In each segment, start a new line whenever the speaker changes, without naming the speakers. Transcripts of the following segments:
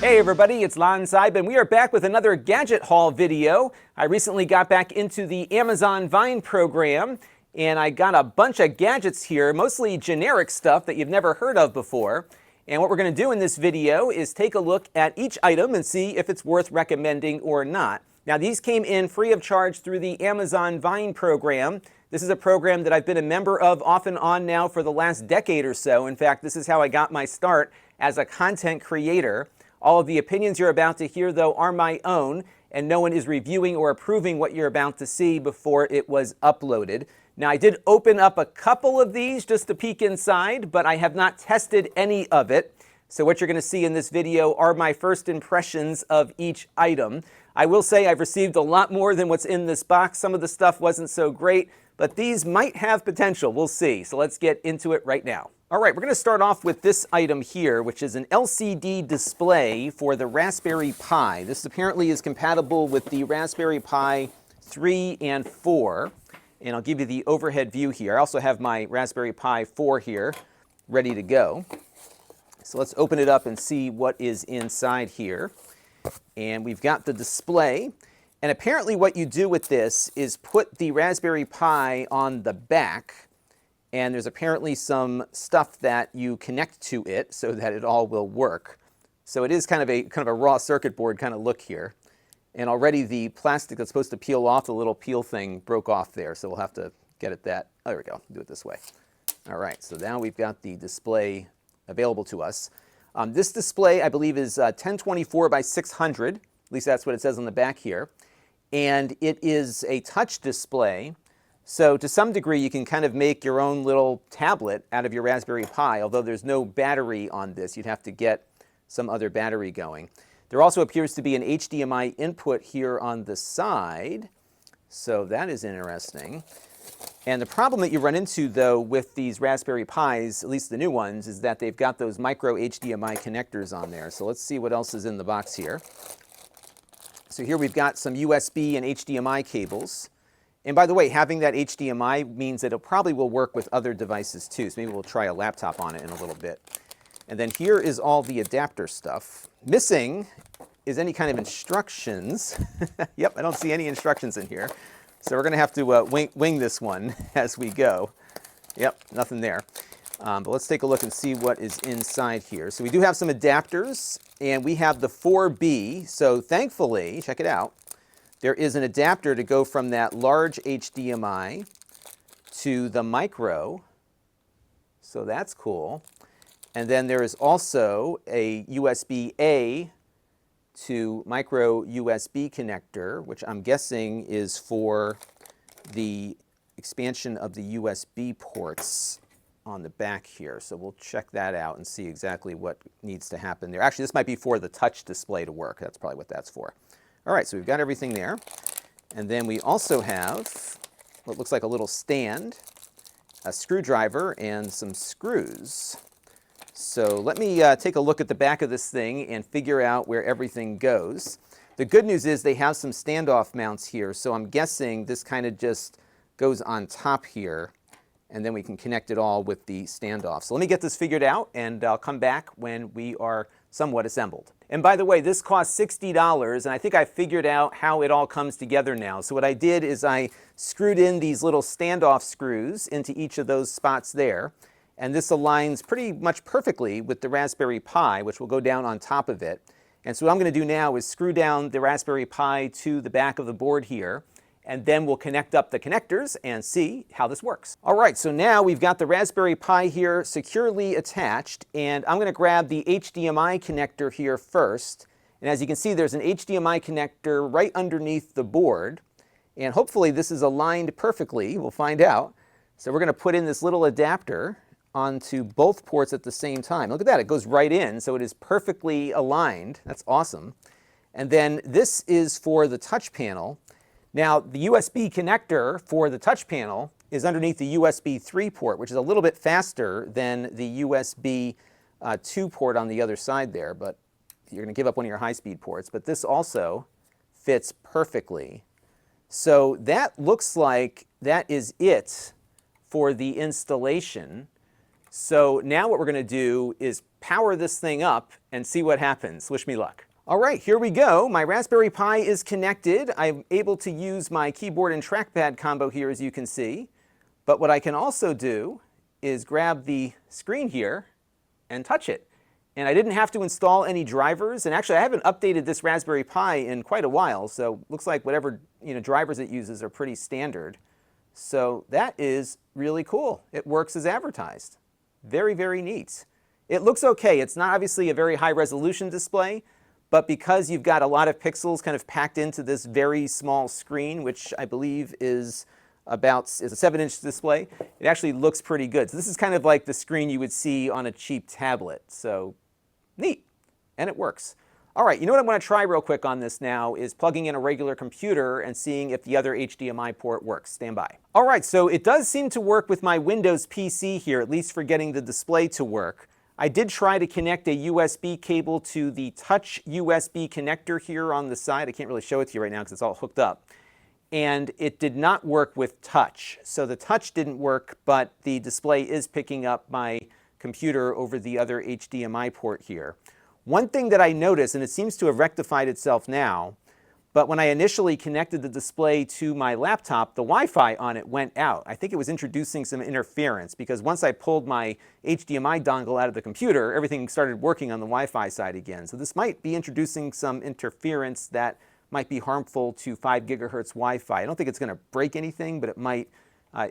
Hey everybody, it's Lon.TV, and we are back with another Gadget haul video. I recently got back into the Amazon Vine program, and I got a bunch of gadgets here, mostly generic stuff that you've never heard of before. And what we're going to do in this video is take a look at each item and see if it's worth recommending or not. Now, these came in free of charge through the Amazon Vine program. This is a program that I've been a member of off and on now for the last decade or so. In fact, this is how I got my start as a content creator. All of the opinions you're about to hear, though, are my own, and no one is reviewing or approving what you're about to see before it was uploaded. Now, I did open up a couple of these just to peek inside, but I have not tested any of it. So what you're going to see in this video are my first impressions of each item. I will say I've received a lot more than what's in this box. Some of the stuff wasn't so great, but these might have potential. We'll see. So let's get into it right now. All right, we're going to start off with this item here, which is an LCD display for the Raspberry Pi. This apparently is compatible with the Raspberry Pi 3 and 4. And I'll give you the overhead view here. I also have my Raspberry Pi 4 here ready to go. So let's open it up and see what is inside here. And we've got the display. And apparently what you do with this is put the Raspberry Pi on the back. And there's apparently some stuff that you connect to it so that it all will work. So it is kind of a raw circuit board kind of look here. And already the plastic that's supposed to peel off, the little peel thing, broke off there. So we'll have to get at that. Oh, there we go. Do it this way. All right. So now we've got the display available to us. This display, I believe, is 1024 by 600. At least that's what it says on the back here. And it is a touch display. So to some degree, you can kind of make your own little tablet out of your Raspberry Pi, although there's no battery on this. You'd have to get some other battery going. There also appears to be an HDMI input here on the side, so that is interesting. And the problem that you run into, though, with these Raspberry Pis, at least the new ones, is that they've got those micro HDMI connectors on there. So let's see what else is in the box here. So here we've got some USB and HDMI cables. And by the way, having that HDMI means that it probably will work with other devices too. So maybe we'll try a laptop on it in a little bit. And then here is all the adapter stuff. Missing is any kind of instructions. Yep, I don't see any instructions in here. So we're going to have to wing this one as we go. Yep, nothing there. But let's take a look and see what is inside here. So we do have some adapters, and we have the 4B. So thankfully, check it out. There is an adapter to go from that large HDMI to the micro. So that's cool. And then there is also a USB-A to micro USB connector, which I'm guessing is for the expansion of the USB ports on the back here. So we'll check that out and see exactly what needs to happen there. Actually, this might be for the touch display to work. That's probably what that's for. All right, so we've got everything there. And then we also have what looks like a little stand, a screwdriver, and some screws. So let me take a look at the back of this thing and figure out where everything goes. The good news is they have some standoff mounts here, so I'm guessing this kind of just goes on top here, and then we can connect it all with the standoff. So let me get this figured out, and I'll come back when we are somewhat assembled. And by the way, this cost $60, and I think I figured out how it all comes together now. So what I did is I screwed in these little standoff screws into each of those spots there, and this aligns pretty much perfectly with the Raspberry Pi, which will go down on top of it. And so what I'm going to do now is screw down the Raspberry Pi to the back of the board here, and then we'll connect up the connectors and see how this works. All right, so now we've got the Raspberry Pi here securely attached, and I'm going to grab the HDMI connector here first. And as you can see, there's an HDMI connector right underneath the board, and hopefully this is aligned perfectly. We'll find out. So we're going to put in this little adapter onto both ports at the same time. Look at that, it goes right in, so it is perfectly aligned. That's awesome. And then this is for the touch panel. Now, the USB connector for the touch panel is underneath the USB 3 port, which is a little bit faster than the USB 2 port on the other side there, but you're going to give up one of your high-speed ports. But this also fits perfectly. So that looks like that is it for the installation. So now what we're going to do is power this thing up and see what happens. Wish me luck. All right, here we go. My Raspberry Pi is connected. I'm able to use my keyboard and trackpad combo here, as you can see. But what I can also do is grab the screen here and touch it. And I didn't have to install any drivers. And actually, I haven't updated this Raspberry Pi in quite a while. So looks like whatever drivers it uses are pretty standard. So that is really cool. It works as advertised. Very, very neat. It looks okay. It's not obviously a very high resolution display, but because you've got a lot of pixels kind of packed into this very small screen, which I believe is a 7-inch display, it actually looks pretty good. So this is kind of like the screen you would see on a cheap tablet. So neat, and it works. All right, you know what I'm going to try real quick on this now is plugging in a regular computer and seeing if the other HDMI port works. Stand by. All right, so it does seem to work with my Windows PC here, at least for getting the display to work. I did try to connect a USB cable to the Touch USB connector here on the side. I can't really show it to you right now because it's all hooked up. And it did not work with Touch. So the Touch didn't work, but the display is picking up my computer over the other HDMI port here. One thing that I noticed, and it seems to have rectified itself now, but when I initially connected the display to my laptop, the Wi-Fi on it went out. I think it was introducing some interference because once I pulled my HDMI dongle out of the computer, everything started working on the Wi-Fi side again. So this might be introducing some interference that might be harmful to 5 gigahertz Wi-Fi. I don't think it's going to break anything, but it might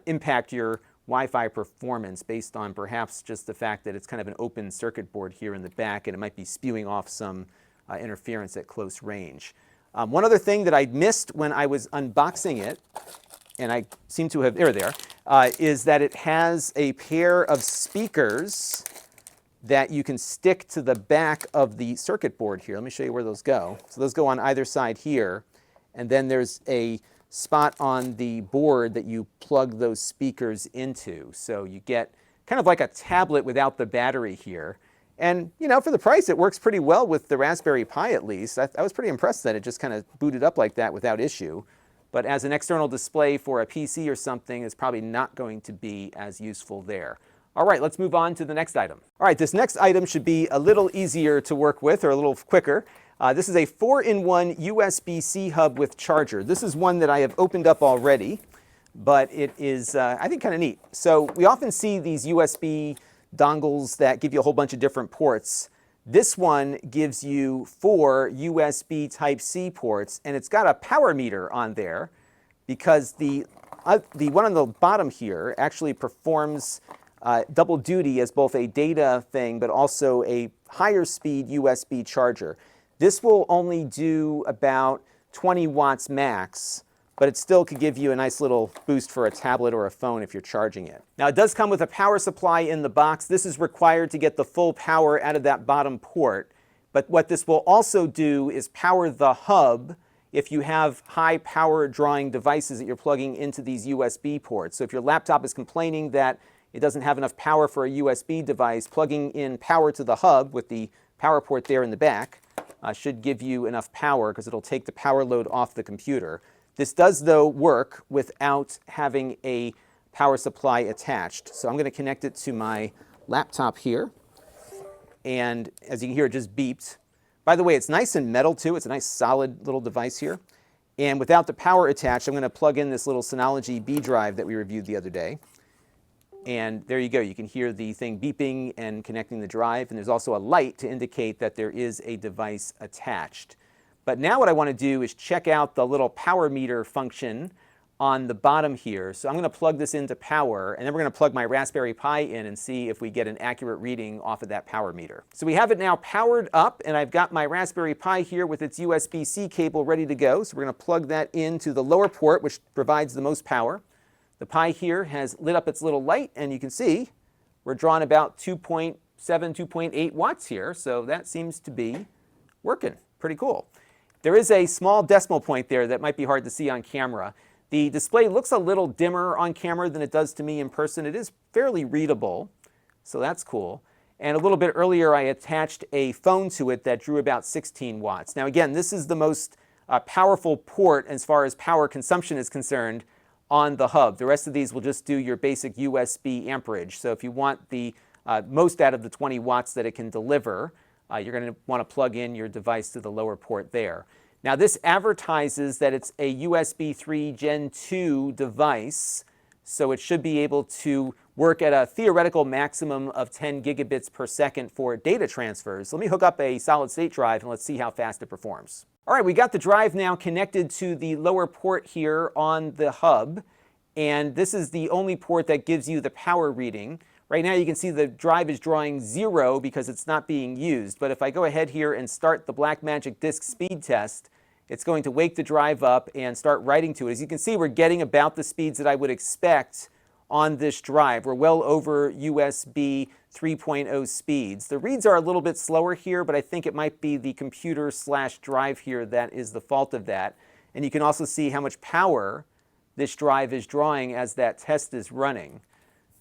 impact your Wi-Fi performance based on perhaps just the fact that it's kind of an open circuit board here in the back, and it might be spewing off some interference at close range. One other thing that I missed when I was unboxing it, and I seem to have, is that it has a pair of speakers that you can stick to the back of the circuit board here. Let me show you where those go. So those go on either side here, and then there's a spot on the board that you plug those speakers into. So you get kind of like a tablet without the battery here. And, for the price, it works pretty well with the Raspberry Pi at least. I was pretty impressed that it just kind of booted up like that without issue. But as an external display for a PC or something, it's probably not going to be as useful there. All right, let's move on to the next item. All right, this next item should be a little easier to work with, or a little quicker. This is a 4-in-1 USB-C hub with charger. This is one that I have opened up already, but it is, I think, kind of neat. So we often see these USB dongles that give you a whole bunch of different ports. This one gives you 4 USB Type-C ports, and it's got a power meter on there because the one on the bottom here actually performs double duty as both a data thing but also a higher speed USB charger. This will only do about 20 watts max, but it still could give you a nice little boost for a tablet or a phone if you're charging it. Now, it does come with a power supply in the box. This is required to get the full power out of that bottom port. But what this will also do is power the hub if you have high power drawing devices that you're plugging into these USB ports. So if your laptop is complaining that it doesn't have enough power for a USB device, plugging in power to the hub with the power port there in the back should give you enough power because it'll take the power load off the computer. This does, though, work without having a power supply attached. So I'm going to connect it to my laptop here. And as you can hear, it just beeped. By the way, it's nice and metal, too. It's a nice solid little device here. And without the power attached, I'm going to plug in this little Synology B drive that we reviewed the other day. And there you go. You can hear the thing beeping and connecting the drive. And there's also a light to indicate that there is a device attached. But now what I want to do is check out the little power meter function on the bottom here. So I'm going to plug this into power, and then we're going to plug my Raspberry Pi in and see if we get an accurate reading off of that power meter. So we have it now powered up, and I've got my Raspberry Pi here with its USB-C cable ready to go. So we're going to plug that into the lower port, which provides the most power. The Pi here has lit up its little light, and you can see we're drawing about 2.7, 2.8 watts here. So that seems to be working. Pretty cool. There is a small decimal point there that might be hard to see on camera. The display looks a little dimmer on camera than it does to me in person. It is fairly readable, so that's cool. And a little bit earlier, I attached a phone to it that drew about 16 watts. Now again, this is the most powerful port as far as power consumption is concerned on the hub. The rest of these will just do your basic USB amperage. So if you want the most out of the 20 watts that it can deliver. You're going to want to plug in your device to the lower port there. Now this advertises that it's a USB 3 Gen 2 device, so it should be able to work at a theoretical maximum of 10 gigabits per second for data transfers. Let me hook up a solid state drive and let's see how fast it performs. All right, we got the drive now connected to the lower port here on the hub, and this is the only port that gives you the power reading. Right now you can see the drive is drawing 0 because it's not being used, but if I go ahead here and start the Blackmagic disk speed test, it's going to wake the drive up and start writing to it. As you can see, we're getting about the speeds that I would expect on this drive. We're well over USB 3.0 speeds. The reads are a little bit slower here, but I think it might be the computer/drive here that is the fault of that. And you can also see how much power this drive is drawing as that test is running.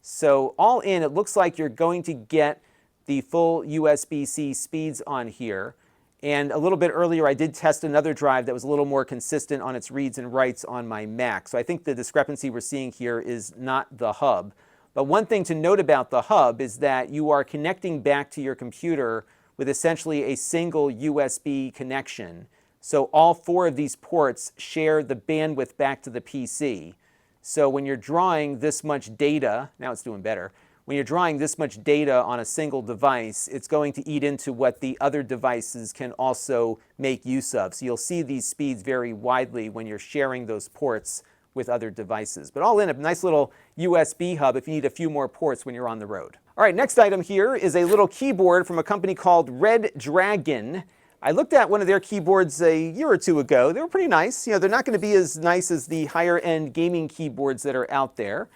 So all in, it looks like you're going to get the full USB-C speeds on here. And a little bit earlier, I did test another drive that was a little more consistent on its reads and writes on my Mac. So I think the discrepancy we're seeing here is not the hub. But one thing to note about the hub is that you are connecting back to your computer with essentially a single USB connection. So all 4 of these ports share the bandwidth back to the PC. So when you're drawing this much data, now it's doing better, when you're drawing this much data on a single device, it's going to eat into what the other devices can also make use of. So you'll see these speeds vary widely when you're sharing those ports with other devices. But all in, a nice little USB hub if you need a few more ports when you're on the road. All right, next item here is a little keyboard from a company called Redragon. I looked at one of their keyboards a year or 2 ago. They were pretty nice. You know, they're not going to be as nice as the higher-end gaming keyboards that are out there,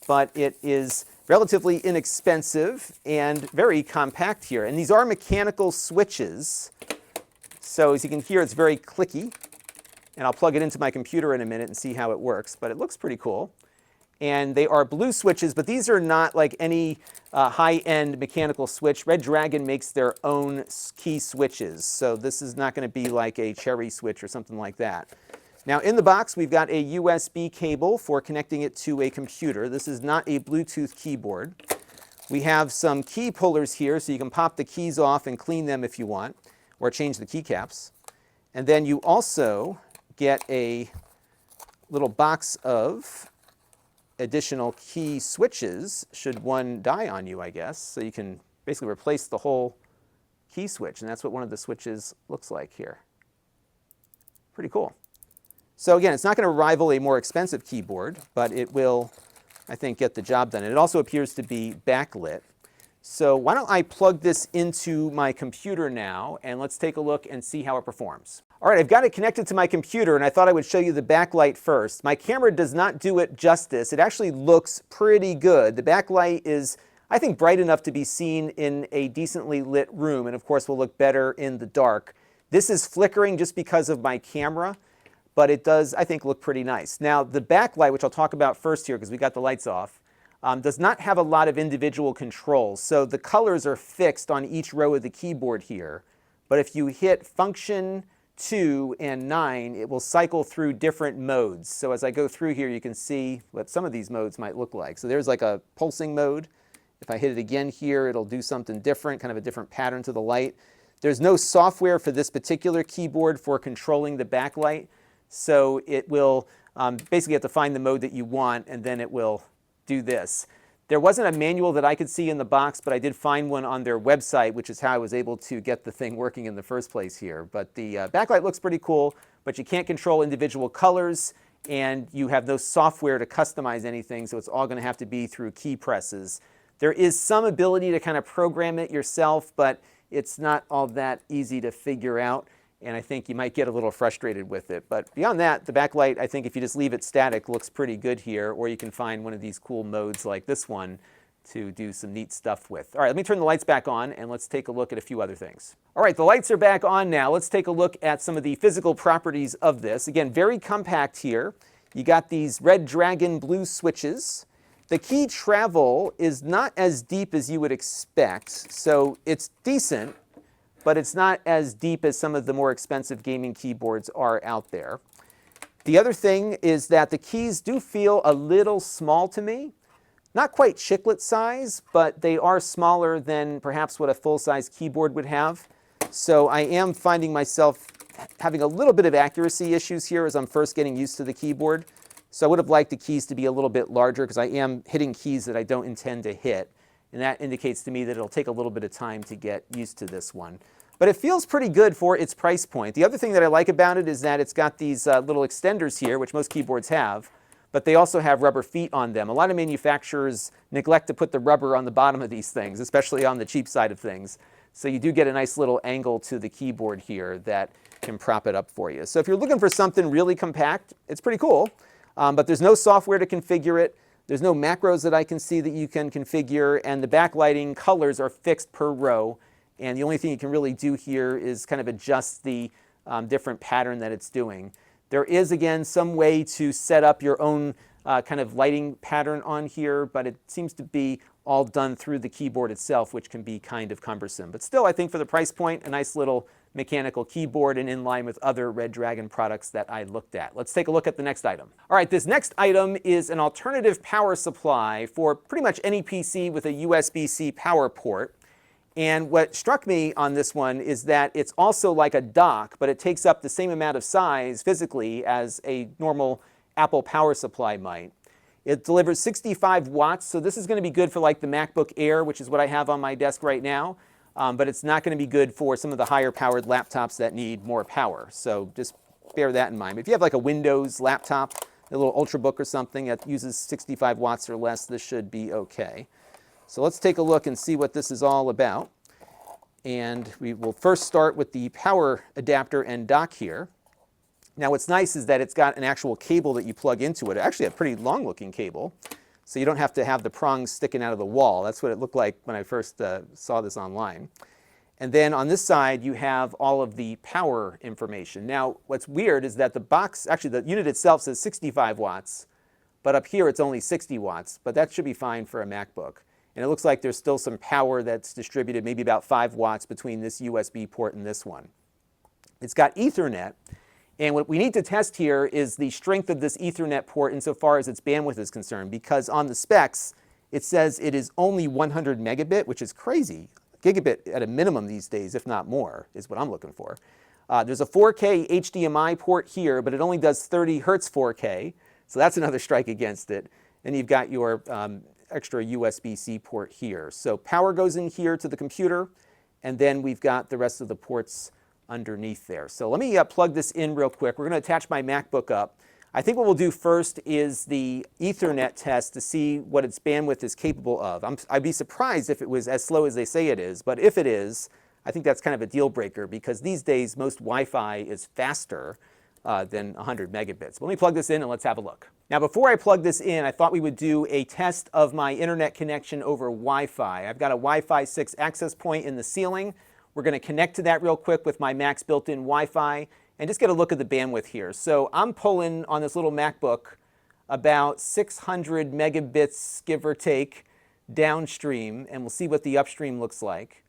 but it is relatively inexpensive and very compact here. And these are mechanical switches. So as you can hear, it's very clicky. And I'll plug it into my computer in a minute and see how it works, but it looks pretty cool. And they are blue switches, but these are not like any high-end mechanical switch. Redragon makes their own key switches, so this is not going to be like a cherry switch or something like that. Now in the box, we've got a USB cable for connecting it to a computer. This is not a Bluetooth keyboard. We have some key pullers here, so you can pop the keys off and clean them if you want, or change the keycaps. And then you also get a little box of additional key switches should one die on you, I guess. So you can basically replace the whole key switch, and that's what one of the switches looks like here. Pretty cool. So again, it's not going to rival a more expensive keyboard, but it will, I think, get the job done. And it also appears to be backlit. So why don't I plug this into my computer now, and let's take a look and see how it performs. All right, I've got it connected to my computer, and I thought I would show you the backlight first. My camera does not do it justice. It actually looks pretty good. The backlight is, I think, bright enough to be seen in a decently lit room, and of course will look better in the dark. This is flickering just because of my camera, but it does, I think, look pretty nice. Now, the backlight, which I'll talk about first here because we got the lights off, does not have a lot of individual controls. So the colors are fixed on each row of the keyboard here. But if you hit Function 2 and 9, it will cycle through different modes. So as I go through here, you can see what some of these modes might look like. So there's like a pulsing mode. If I hit it again here, it'll do something different, kind of a different pattern to the light. There's no software for this particular keyboard for controlling the backlight. So it will basically have to find the mode that you want, and then it will do this. There wasn't a manual that I could see in the box, but I did find one on their website, which is how I was able to get the thing working in the first place here. But the backlight looks pretty cool, but you can't control individual colors, and you have no software to customize anything, so it's all going to have to be through key presses. There is some ability to kind of program it yourself, but it's not all that easy to figure out. And I think you might get a little frustrated with it. But beyond that, the backlight, I think if you just leave it static, looks pretty good here. Or you can find one of these cool modes like this one to do some neat stuff with. All right, let me turn the lights back on, and let's take a look at a few other things. All right, the lights are back on now. Let's take a look at some of the physical properties of this. Again, very compact here. You got these Redragon blue switches. The key travel is not as deep as you would expect, so it's decent, but it's not as deep as some of the more expensive gaming keyboards are out there. The other thing is that the keys do feel a little small to me. not quite chiclet size, but they are smaller than perhaps what a full-size keyboard would have. So I am finding myself having a little bit of accuracy issues here as I'm first getting used to the keyboard. So I would have liked the keys to be a little bit larger because I am hitting keys that I don't intend to hit. And that indicates to me that it'll take a little bit of time to get used to this one. But it feels pretty good for its price point. The other thing that I like about it is that it's got these little extenders here, which most keyboards have, but they also have rubber feet on them. A lot of manufacturers neglect to put the rubber on the bottom of these things, especially on the cheap side of things. So you do get a nice little angle to the keyboard here that can prop it up for you. So if you're looking for something really compact, it's pretty cool. But there's no software to configure it. There's no macros that I can see that you can configure, and the backlighting colors are fixed per row. And the only thing you can really do here is kind of adjust the different pattern that it's doing. There is, again, some way to set up your own kind of lighting pattern on here, but it seems to be all done through the keyboard itself, which can be kind of cumbersome. But still, I think for the price point, a nice little mechanical keyboard and in line with other Redragon products that I looked at. Let's take a look at the next item. All right, this next item is an alternative power supply for pretty much any PC with a USB-C power port. And what struck me on this one is that it's also like a dock, but it takes up the same amount of size physically as a normal Apple power supply might. It delivers 65 watts, so this is going to be good for like the MacBook Air, which is what I have on my desk right now. But it's not going to be good for some of the higher powered laptops that need more power. So just bear that in mind. If you have like a Windows laptop, a little Ultrabook or something that uses 65 watts or less, this should be okay. So let's take a look and see what this is all about. And we will first start with the power adapter and dock here. Now what's nice is that it's got an actual cable that you plug into it. Actually a pretty long looking cable. So you don't have to have the prongs sticking out of the wall. That's what it looked like when I first saw this online. And then on this side you have all of the power information. Now what's weird is that the box, actually the unit itself says 65 watts, but up here it's only 60 watts, but that should be fine for a MacBook. And it looks like there's still some power that's distributed, maybe about 5 watts between this USB port and this one. It's got Ethernet, and what we need to test here is the strength of this Ethernet port insofar as its bandwidth is concerned, because on the specs it says it is only 100 megabit, which is crazy. Gigabit at a minimum these days, if not more, is what I'm looking for. There's a 4K HDMI port here, but it only does 30 hertz 4K, so that's another strike against it. And you've got your extra USB-C port here. So power goes in here to the computer, and then we've got the rest of the ports underneath there. So let me plug this in real quick. We're going to attach my MacBook up. I think what we'll do first is the Ethernet test to see what its bandwidth is capable of. I'd be surprised if it was as slow as they say it is, but if it is, I think that's kind of a deal breaker because these days most Wi-Fi is faster than 100 megabits. Let me plug this in and let's have a look. Now before I plug this in, I thought we would do a test of my internet connection over Wi-Fi. I've got a Wi-Fi 6 access point in the ceiling. We're going to connect to that real quick with my Mac's built-in Wi-Fi and just get a look at the bandwidth here. So I'm pulling on this little MacBook about 600 megabits, give or take, downstream, and we'll see what the upstream looks like.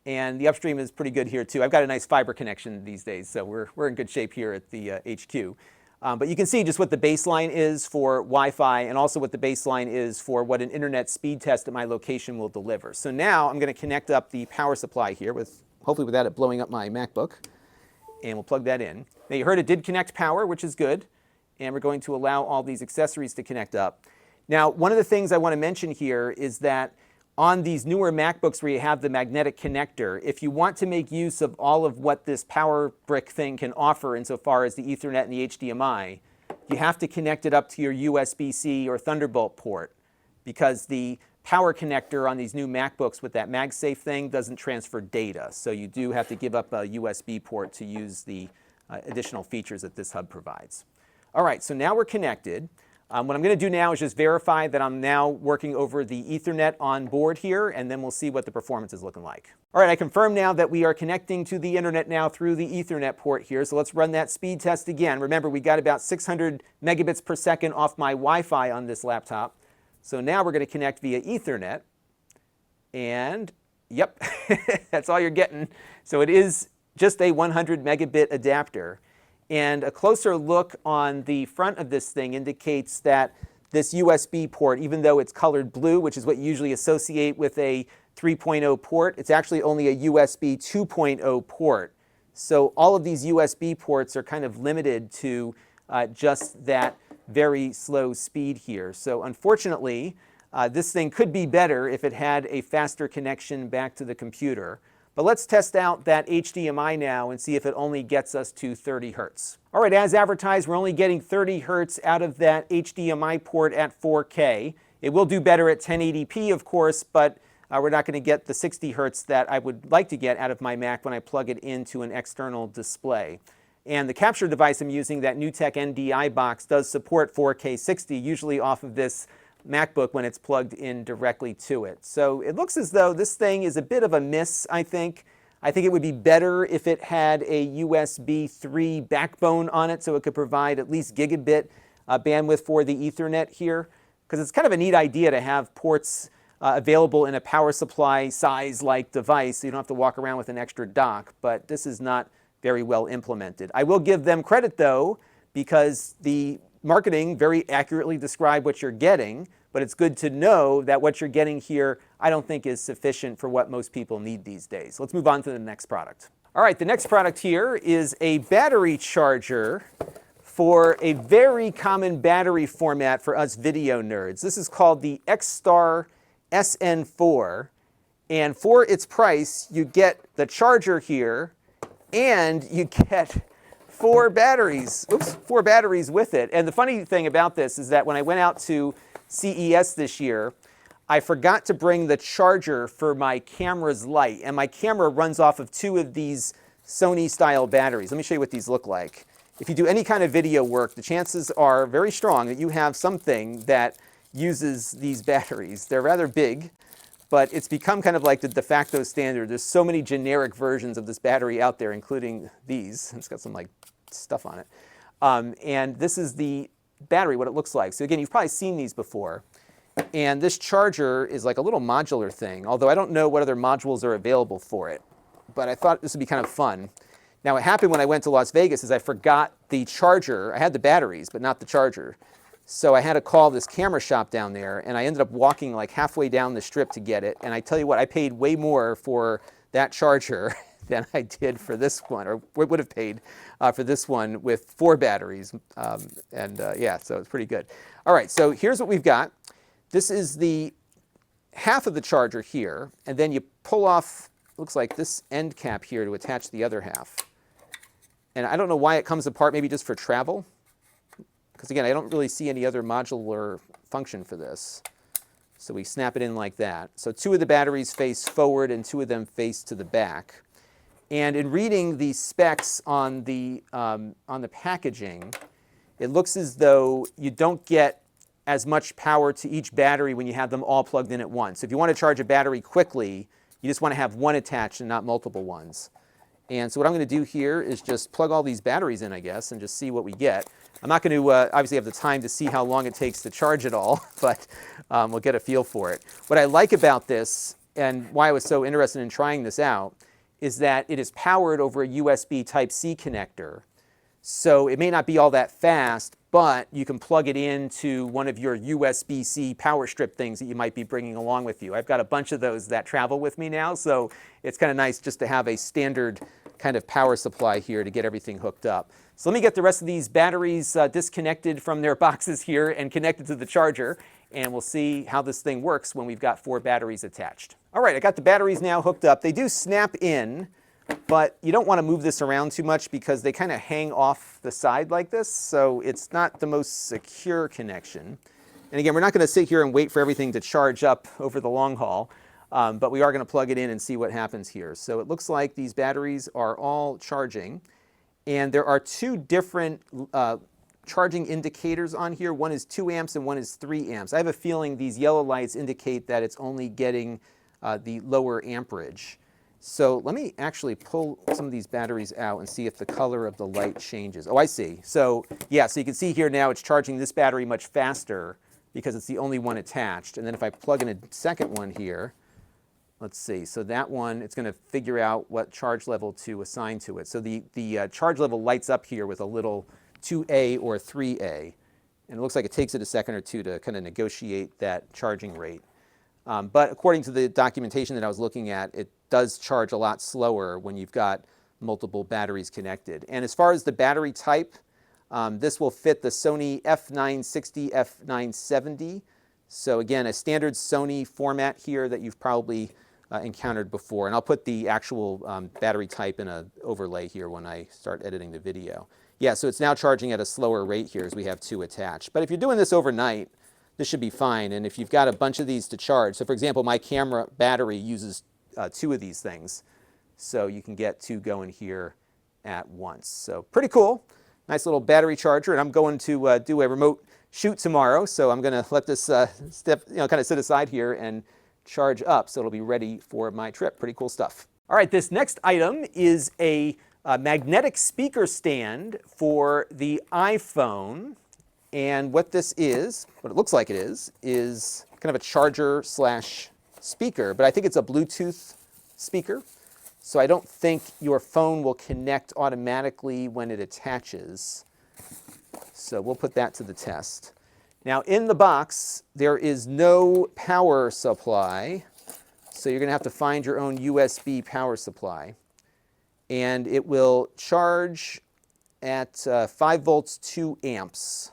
And the upstream is pretty good here too. I've got a nice fiber connection these days, so we're in good shape here at the HQ. But you can see just what the baseline is for Wi-Fi and also what the baseline is for what an internet speed test at my location will deliver. So now I'm going to connect up the power supply here, hopefully without it blowing up my MacBook. And we'll plug that in. Now you heard it did connect power, which is good. And we're going to allow all these accessories to connect up. Now one of the things I want to mention here is that on these newer MacBooks where you have the magnetic connector, if you want to make use of all of what this power brick thing can offer insofar as the Ethernet and the HDMI, you have to connect it up to your USB-C or Thunderbolt port because the power connector on these new MacBooks with that MagSafe thing doesn't transfer data. So you do have to give up a USB port to use the additional features that this hub provides. All right, so now we're connected. What I'm going to do now is just verify that I'm now working over the Ethernet on board here, and then we'll see what the performance is looking like. All right, I confirm now that we are connecting to the internet now through the Ethernet port here, so let's run that speed test again. Remember, we got about 600 megabits per second off my Wi-Fi on this laptop. So now we're going to connect via Ethernet, and yep, that's all you're getting. So it is just a 100 megabit adapter. And a closer look on the front of this thing indicates that this USB port, even though it's colored blue, which is what you usually associate with a 3.0 port, it's actually only a USB 2.0 port. So all of these USB ports are kind of limited to just that very slow speed here. So unfortunately, this thing could be better if it had a faster connection back to the computer. But let's test out that HDMI now and see if it only gets us to 30 Hertz. All right, as advertised, we're only getting 30 Hertz out of that HDMI port at 4K. It will do better at 1080p, of course, but we're not going to get the 60 Hertz that I would like to get out of my Mac when I plug it into an external display. And the capture device I'm using, that NewTek NDI box, does support 4K 60, usually off of this MacBook when it's plugged in directly to it. So it looks as though this thing is a bit of a miss, I think. I think it would be better if it had a USB 3 backbone on it so it could provide at least gigabit bandwidth for the Ethernet here. Because it's kind of a neat idea to have ports available in a power supply size-like device, so you don't have to walk around with an extra dock, but this is not very well implemented. I will give them credit, though, because the marketing very accurately described what you're getting, but it's good to know that what you're getting here I don't think is sufficient for what most people need these days. Let's move on to the next product. All right, the next product here is a battery charger for a very common battery format for us video nerds. This is called the X-Star SN4, and for its price you get the charger here and you get four batteries with it. And the funny thing about this is that when I went out to CES this year, I forgot to bring the charger for my camera's light, and my camera runs off of two of these Sony style batteries. Let me show you what these look like. If you do any kind of video work, the chances are very strong that you have something that uses these batteries. They're rather big, but it's become kind of like the de facto standard. There's so many generic versions of this battery out there, including these. It's got some like stuff on it. And this is the battery, what it looks like. So again, you've probably seen these before. And this charger is like a little modular thing, although I don't know what other modules are available for it. But I thought this would be kind of fun. Now what happened when I went to Las Vegas is I forgot the charger. I had the batteries, but not the charger. So I had to call this camera shop down there, and I ended up walking like halfway down the strip to get it. And I tell you what, I paid way more for that charger than I did for this one, or would have paid for this one with four batteries. Yeah, so it's pretty good. All right, so here's what we've got. This is the half of the charger here, and then you pull off, looks like this end cap here to attach the other half. And I don't know why it comes apart, maybe just for travel. Because again, I don't really see any other modular function for this. So we snap it in like that. So two of the batteries face forward and two of them face to the back. And in reading the specs on the packaging, it looks as though you don't get as much power to each battery when you have them all plugged in at once. If you want to charge a battery quickly, you just want to have one attached and not multiple ones. And so what I'm going to do here is just plug all these batteries in, I guess, and just see what we get. I'm not going to obviously have the time to see how long it takes to charge it all, but we'll get a feel for it. What I like about this, and why I was so interested in trying this out, is that it is powered over a USB Type-C connector. So it may not be all that fast, but you can plug it into one of your USB-C power strip things that you might be bringing along with you. I've got a bunch of those that travel with me now, so it's kind of nice just to have a standard kind of power supply here to get everything hooked up. So let me get the rest of these batteries disconnected from their boxes here and connected to the charger, and we'll see how this thing works when we've got four batteries attached. All right, I got the batteries now hooked up. They do snap in, but you don't want to move this around too much because they kind of hang off the side like this, so it's not the most secure connection. And again, we're not going to sit here and wait for everything to charge up over the long haul, but we are going to plug it in and see what happens here. So it looks like these batteries are all charging, and there are two different charging indicators on here. One is 2 amps and one is 3 amps. I have a feeling these yellow lights indicate that it's only getting the lower amperage. So let me actually pull some of these batteries out and see if the color of the light changes. Oh, I see. So yeah, so you can see here now it's charging this battery much faster because it's the only one attached. And then if I plug in a second one here, let's see. So that one, it's going to figure out what charge level to assign to it. So the charge level lights up here with a little 2A or 3A. And it looks like it takes it a second or two to kind of negotiate that charging rate. But according to the documentation that I was looking at, it does charge a lot slower when you've got multiple batteries connected. And as far as the battery type, this will fit the Sony F960, F970. So again, a standard Sony format here that you've probably encountered before. And I'll put the actual battery type in an overlay here when I start editing the video. Yeah, so it's now charging at a slower rate here as we have two attached. But if you're doing this overnight, this should be fine. And if you've got a bunch of these to charge, so for example, my camera battery uses two of these things. So you can get two going here at once. So pretty cool. Nice little battery charger. And I'm going to do a remote shoot tomorrow. So I'm going to let this kind of sit aside here and charge up so it'll be ready for my trip. Pretty cool stuff. All right, this next item is a magnetic speaker stand for the iPhone. And what this is, what it looks like it is kind of a charger slash speaker, but I think it's a Bluetooth speaker. So I don't think your phone will connect automatically when it attaches. So we'll put that to the test. Now in the box, there is no power supply. So you're going to have to find your own USB power supply. And it will charge at 5 volts, 2 amps.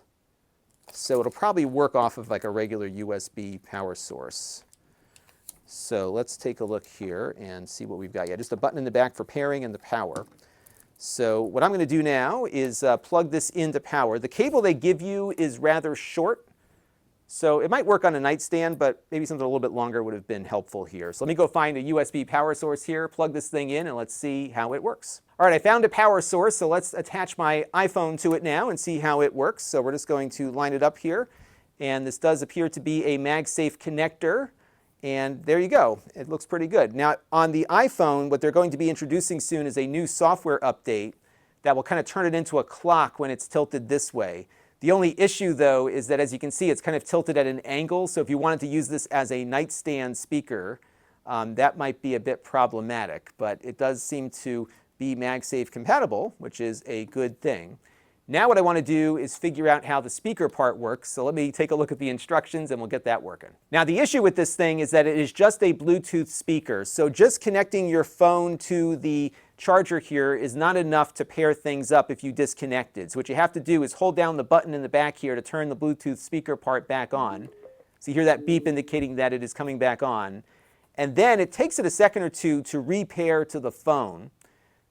So it'll probably work off of like a regular USB power source. So let's take a look here and see what we've got. Yeah, just a button in the back for pairing and the power. So what I'm going to do now is plug this into power. The cable they give you is rather short. So it might work on a nightstand, but maybe something a little bit longer would have been helpful here. So let me go find a USB power source here, plug this thing in, and let's see how it works. All right, I found a power source, so let's attach my iPhone to it now and see how it works. So we're just going to line it up here. And this does appear to be a MagSafe connector. And there you go. It looks pretty good. Now, on the iPhone, what they're going to be introducing soon is a new software update that will kind of turn it into a clock when it's tilted this way. The only issue, though, is that as you can see, it's kind of tilted at an angle. So if you wanted to use this as a nightstand speaker, that might be a bit problematic. But it does seem to be MagSafe compatible, which is a good thing. Now what I want to do is figure out how the speaker part works. So let me take a look at the instructions and we'll get that working. Now the issue with this thing is that it is just a Bluetooth speaker. So just connecting your phone to the charger here is not enough to pair things up if you disconnected. So what you have to do is hold down the button in the back here to turn the Bluetooth speaker part back on. So you hear that beep indicating that it is coming back on. And then it takes it a second or two to repair to the phone.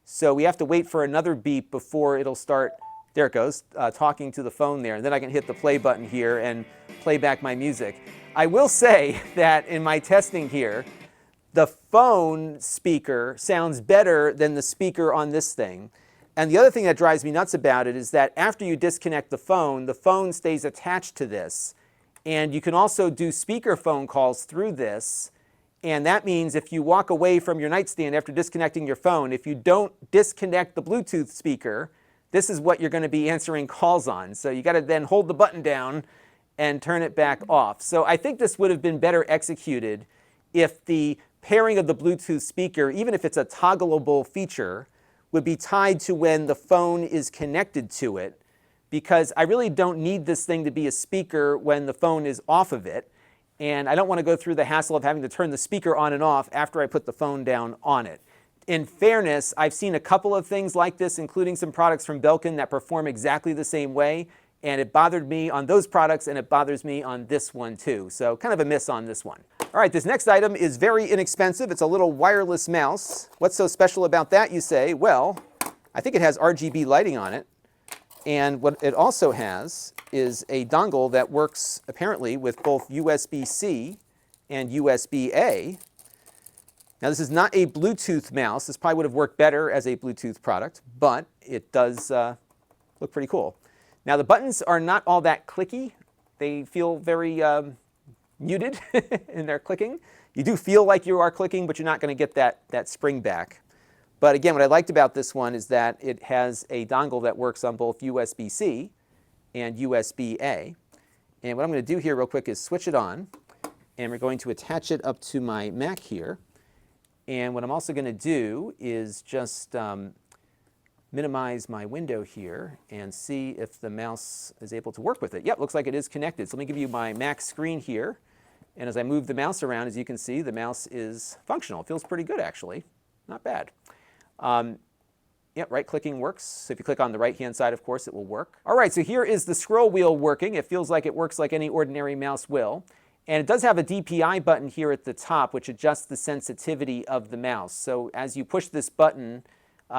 So we have to wait for another beep before it'll start, there it goes, talking to the phone there. And then I can hit the play button here and play back my music. I will say that in my testing here, the phone speaker sounds better than the speaker on this thing. And the other thing that drives me nuts about it is that after you disconnect the phone stays attached to this. And you can also do speakerphone calls through this. And that means if you walk away from your nightstand after disconnecting your phone, if you don't disconnect the Bluetooth speaker, this is what you're going to be answering calls on. So you got to then hold the button down and turn it back off. So I think this would have been better executed if the pairing of the Bluetooth speaker, even if it's a toggleable feature, would be tied to when the phone is connected to it, because I really don't need this thing to be a speaker when the phone is off of it. And I don't want to go through the hassle of having to turn the speaker on and off after I put the phone down on it. In fairness, I've seen a couple of things like this, including some products from Belkin that perform exactly the same way. And it bothered me on those products, and it bothers me on this one too. So kind of a miss on this one. All right, this next item is very inexpensive. It's a little wireless mouse. What's so special about that, you say? Well, I think it has RGB lighting on it. And what it also has is a dongle that works apparently with both USB-C and USB-A. Now this is not a Bluetooth mouse. This probably would have worked better as a Bluetooth product, but it does look pretty cool. Now the buttons are not all that clicky. They feel very muted in their clicking. You do feel like you are clicking, but you're not going to get that spring back. But again, what I liked about this one is that it has a dongle that works on both USB-C and USB-A. And what I'm going to do here real quick is switch it on, and we're going to attach it up to my Mac here. And what I'm also going to do is just minimize my window here and see if the mouse is able to work with it. Yep, looks like it is connected. So let me give you my Mac screen here. And as I move the mouse around, as you can see, the mouse is functional. It feels pretty good, actually. Not bad. Yep, right-clicking works. So if you click on the right-hand side, of course, it will work. All right, so here is the scroll wheel working. It feels like it works like any ordinary mouse will. And it does have a DPI button here at the top, which adjusts the sensitivity of the mouse. So as you push this button,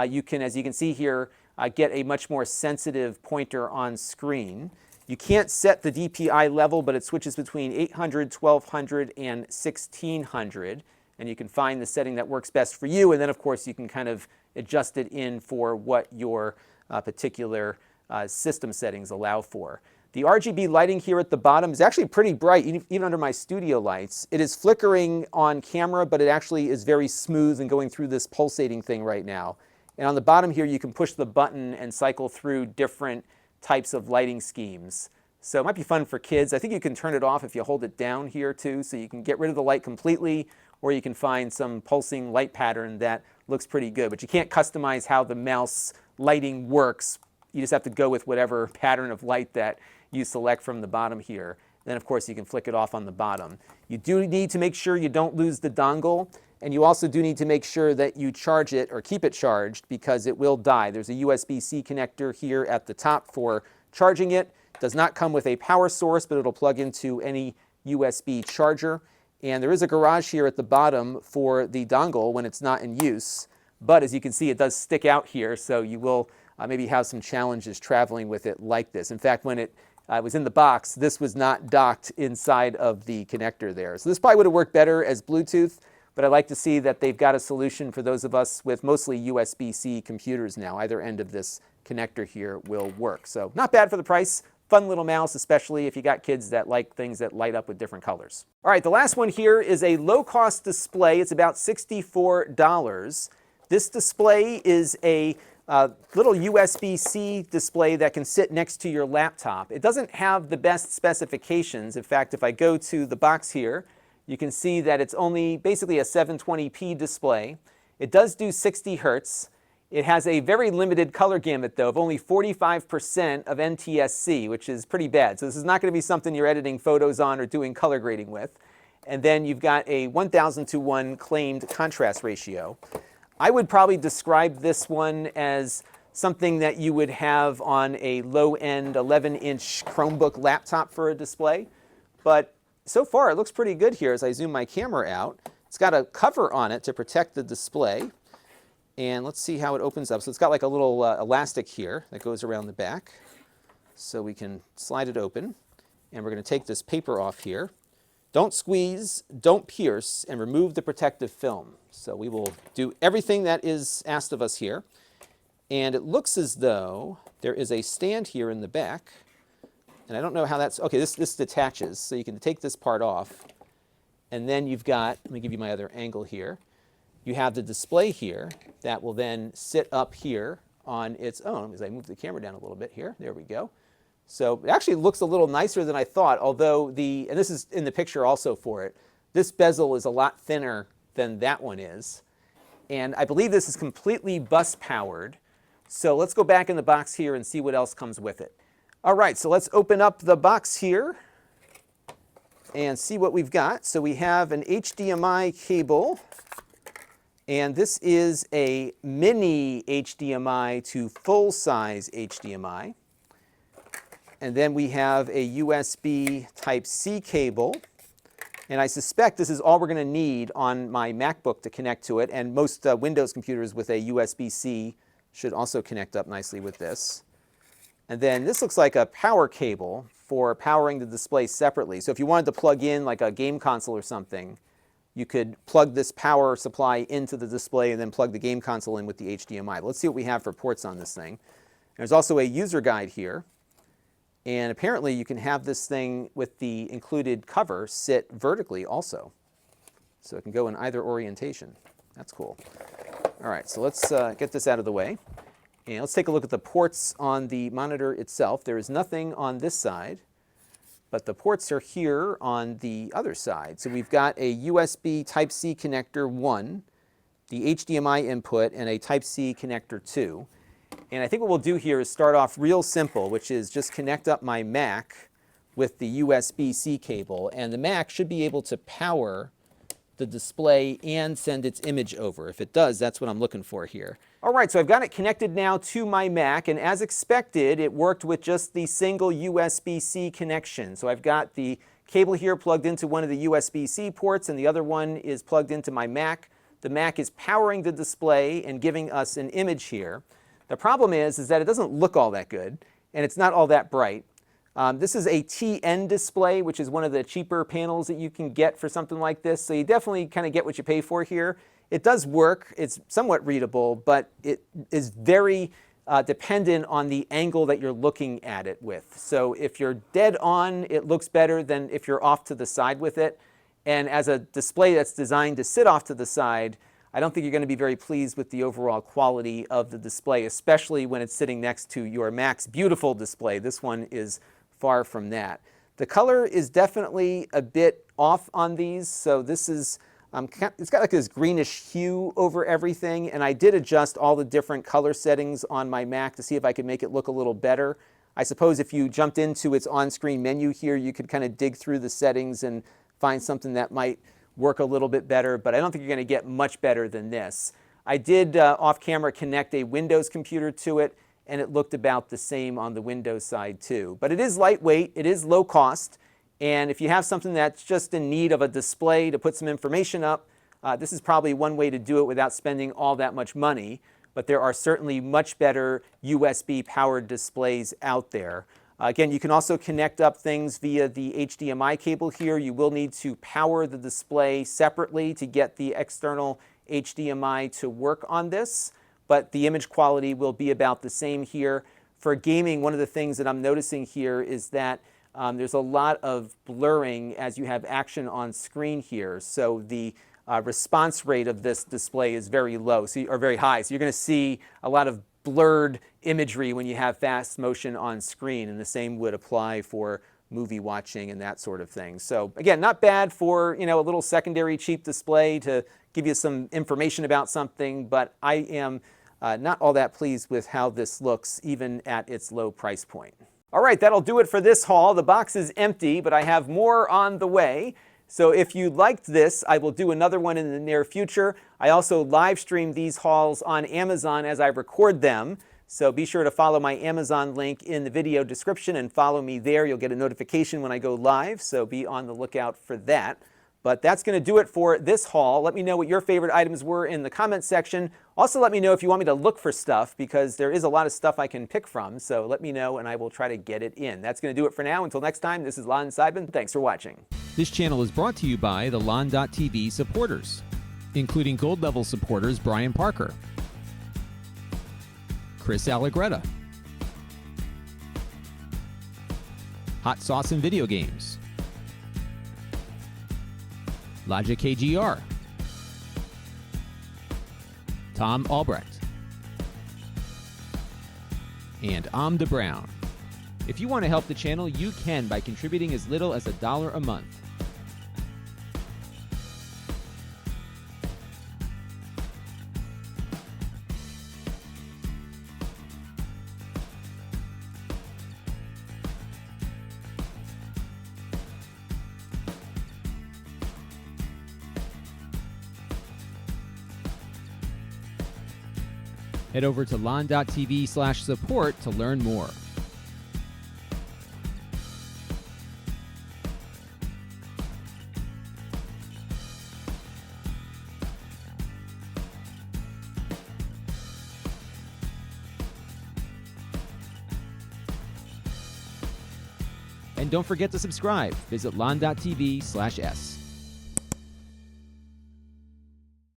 you can, as you can see here, get a much more sensitive pointer on screen. You can't set the DPI level, but it switches between 800, 1200, and 1600. And you can find the setting that works best for you. And then, of course, you can kind of adjust it in for what your particular system settings allow for. The RGB lighting here at the bottom is actually pretty bright, even under my studio lights. It is flickering on camera, but it actually is very smooth and going through this pulsating thing right now. And on the bottom here, you can push the button and cycle through different types of lighting schemes. So it might be fun for kids. I think you can turn it off if you hold it down here too, so you can get rid of the light completely, or you can find some pulsing light pattern that looks pretty good. But you can't customize how the mouse lighting works. You just have to go with whatever pattern of light that you select from the bottom here. Then, of course, you can flick it off on the bottom. You do need to make sure you don't lose the dongle, and you also do need to make sure that you charge it or keep it charged because it will die. There's a USB-C connector here at the top for charging it. It does not come with a power source, but it'll plug into any USB charger. And there is a garage here at the bottom for the dongle when it's not in use. But as you can see, it does stick out here, so you will maybe have some challenges traveling with it like this. In fact, when it was in the box, this was not docked inside of the connector there. So this probably would have worked better as Bluetooth, but I'd like to see that they've got a solution for those of us with mostly USB-C computers now. Either end of this connector here will work. So not bad for the price. Fun little mouse, especially if you got kids that like things that light up with different colors. All right, the last one here is a low-cost display. It's about $64. This display is a little USB-C display that can sit next to your laptop. It doesn't have the best specifications. In fact, if I go to the box here, you can see that it's only basically a 720p display. It does do 60 Hertz. It has a very limited color gamut, though, of only 45% of NTSC, which is pretty bad. So this is not going to be something you're editing photos on or doing color grading with. And then you've got a 1000:1 claimed contrast ratio. I would probably describe this one as something that you would have on a low-end 11-inch Chromebook laptop for a display. But so far, it looks pretty good here as I zoom my camera out. It's got a cover on it to protect the display. And let's see how it opens up. So it's got like a little elastic here that goes around the back. So we can slide it open. And we're going to take this paper off here. Don't squeeze, don't pierce, and remove the protective film. So we will do everything that is asked of us here. And it looks as though there is a stand here in the back. And I don't know how that's, okay, this detaches. So you can take this part off. And then you've got, let me give you my other angle here. You have the display here that will then sit up here on its own. As I move the camera down a little bit here, there we go. So it actually looks a little nicer than I thought, although and this is in the picture also for it, this bezel is a lot thinner than that one is. And I believe this is completely bus powered. So let's go back in the box here and see what else comes with it. All right, so let's open up the box here and see what we've got. So we have an HDMI cable. And this is a mini HDMI to full-size HDMI. And then we have a USB Type-C cable. And I suspect this is all we're going to need on my MacBook to connect to it. And most Windows computers with a USB-C should also connect up nicely with this. And then this looks like a power cable for powering the display separately. So if you wanted to plug in like a game console or something, you could plug this power supply into the display and then plug the game console in with the HDMI. Let's see what we have for ports on this thing. There's also a user guide here. And apparently you can have this thing with the included cover sit vertically also. So it can go in either orientation. That's cool. All right, so let's get this out of the way. And let's take a look at the ports on the monitor itself. There is nothing on this side, but the ports are here on the other side. So we've got a USB Type-C connector 1, the HDMI input, and a Type-C connector 2. And I think what we'll do here is start off real simple, which is just connect up my Mac with the USB-C cable, and the Mac should be able to power the display and send its image over. If it does, that's what I'm looking for here. All right, so I've got it connected now to my Mac, and as expected, it worked with just the single USB-C connection. So I've got the cable here plugged into one of the USB-C ports, and the other one is plugged into my Mac. The Mac is powering the display and giving us an image here. The problem is that it doesn't look all that good, and it's not all that bright. This is a TN display, which is one of the cheaper panels that you can get for something like this. So you definitely kind of get what you pay for here. It does work. It's somewhat readable, but it is very dependent on the angle that you're looking at it with. So if you're dead on, it looks better than if you're off to the side with it. And as a display that's designed to sit off to the side, I don't think you're going to be very pleased with the overall quality of the display, especially when it's sitting next to your Mac's beautiful display. This one is far from that. The color is definitely a bit off on these, so this is, it's got like this greenish hue over everything, and I did adjust all the different color settings on my Mac to see if I could make it look a little better. I suppose if you jumped into its on-screen menu here, you could kind of dig through the settings and find something that might work a little bit better, but I don't think you're going to get much better than this. I did off-camera connect a Windows computer to it, and it looked about the same on the Windows side too. But it is lightweight, it is low cost, and if you have something that's just in need of a display to put some information up, this is probably one way to do it without spending all that much money. But there are certainly much better USB-powered displays out there. Again, you can also connect up things via the HDMI cable here. You will need to power the display separately to get the external HDMI to work on this, but the image quality will be about the same here. For gaming, one of the things that I'm noticing here is that there's a lot of blurring as you have action on screen here. So the response rate of this display is very low, or very high. So you're going to see a lot of blurred imagery when you have fast motion on screen, and the same would apply for movie watching and that sort of thing. So again, not bad for, you know, a little secondary cheap display to give you some information about something, but I am not all that pleased with how this looks even at its low price point. All right, that'll do it for this haul. The box is empty, but I have more on the way. So if you liked this, I will do another one in the near future. I also live stream these hauls on Amazon as I record them. So be sure to follow my Amazon link in the video description and follow me there. You'll get a notification when I go live, so be on the lookout for that. But that's going to do it for this haul. Let me know what your favorite items were in the comments section. Also let me know if you want me to look for stuff, because there is a lot of stuff I can pick from. So let me know and I will try to get it in. That's going to do it for now. Until next time, this is Lon.TV. Thanks for watching.
This channel is brought to you by the Lon.TV supporters, including gold level supporters Brian Parker, Chris Allegretta, Hot Sauce and Video Games, Logic KGR, Tom Albrecht, and Amda Brown. If you want to help the channel, you can by contributing as little as $1 a month. Head over to lon.tv/support to learn more. And don't forget to subscribe. Visit lon.tv/s.